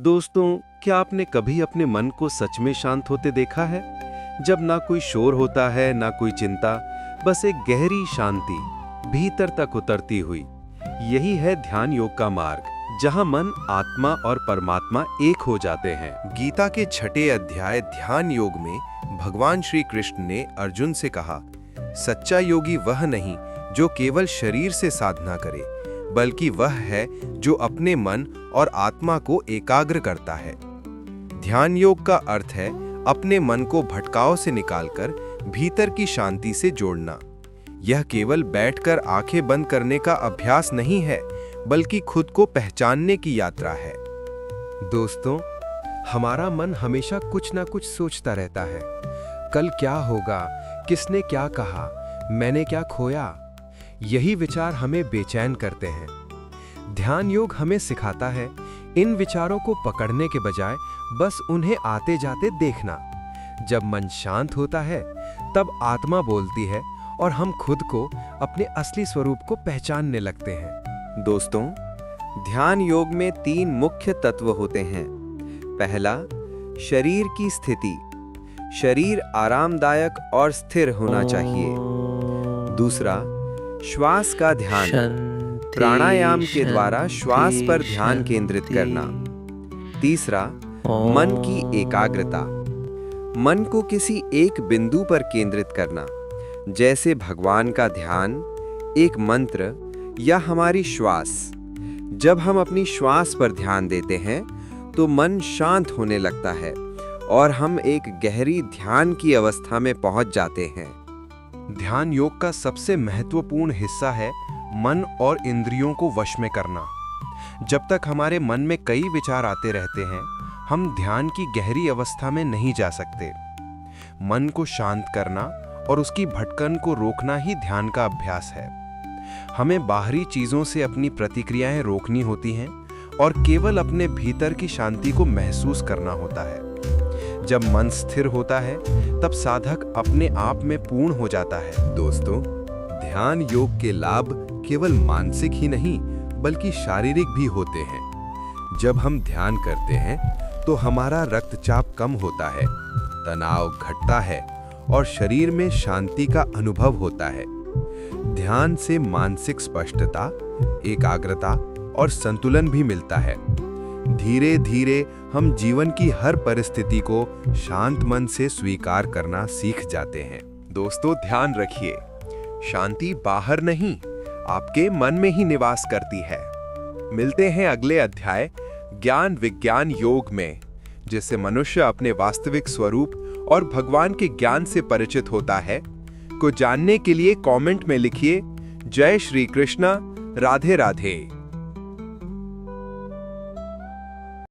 दोस्तों, क्या आपने कभी अपने मन को सच में शांत होते देखा है? जब ना कोई शोर होता है, ना कोई चिंता, बस एक गहरी शांति भीतर तक उतरती हुई। यही है ध्यान योग का मार्ग, जहां मन, आत्मा और परमात्मा एक हो जाते हैं। गीता के 6 अध्याय ध्यान योग में भगवान श्री कृष्ण ने अर्जुन से कहा, सच्चा योगी वह नहीं जो केवल शरीर से साधना करे, बल्कि वह है जो अपने मन और आत्मा को एकाग्र करता है। ध्यान योग का अर्थ है अपने मन को भटकाव से निकालकर भीतर की शांति से जोड़ना। यह केवल बैठकर आंखें बंद करने का अभ्यास नहीं है, बल्कि खुद को पहचानने की यात्रा है। दोस्तों, हमारा मन हमेशा कुछ ना कुछ सोचता रहता है। कल क्या होगा, किसने क्या कहा, मैंने क्या खोया, यही विचार हमें बेचैन करते हैं। ध्यान योग हमें सिखाता है इन विचारों को पकड़ने के बजाय बस उन्हें आते जाते देखना। जब मन शांत होता है, तब आत्मा बोलती है और हम खुद को, अपने असली स्वरूप को पहचानने लगते हैं। दोस्तों, ध्यान योग में 3 मुख्य तत्व होते हैं। पहला, शरीर की स्थिति। शरीर आरामदायक और स्थिर होना चाहिए। दूसरा, श्वास का ध्यान। प्राणायाम के द्वारा श्वास पर ध्यान केंद्रित करना। तीसरा, मन की एकाग्रता। मन को किसी एक बिंदु पर केंद्रित करना, जैसे भगवान का ध्यान, एक मंत्र या हमारी श्वास। जब हम अपनी श्वास पर ध्यान देते हैं तो मन शांत होने लगता है और हम एक गहरी ध्यान की अवस्था में पहुंच जाते हैं। ध्यान योग का सबसे महत्वपूर्ण हिस्सा है मन और इंद्रियों को वश में करना। जब तक हमारे मन में कई विचार आते रहते हैं, हम ध्यान की गहरी अवस्था में नहीं जा सकते। मन को शांत करना और उसकी भटकन को रोकना ही ध्यान का अभ्यास है। हमें बाहरी चीजों से अपनी प्रतिक्रियाएं रोकनी होती हैं और केवल अपने भीतर की शांति को महसूस करना होता है। जब मन स्थिर होता है, तब साधक अपने आप में पूर्ण हो जाता है। दोस्तों, ध्यान योग के लाभ केवल मानसिक ही नहीं, बल्कि शारीरिक भी होते हैं। जब हम ध्यान करते हैं तो हमारा रक्तचाप कम होता है, तनाव घटता है और शरीर में शांति का अनुभव होता है। ध्यान से मानसिक स्पष्टता, एकाग्रता और संतुलन भी मिलता है। धीरे धीरे हम जीवन की हर परिस्थिति को शांत मन से स्वीकार करना सीख जाते हैं। दोस्तों, ध्यान रखिए, शांति बाहर नहीं, आपके मन में ही निवास करती है। मिलते हैं अगले अध्याय ज्ञान विज्ञान योग में, जिससे मनुष्य अपने वास्तविक स्वरूप और भगवान के ज्ञान से परिचित होता है। को जानने के लिए कमेंट में लिखिए, जय श्री कृष्णा, राधे राधे।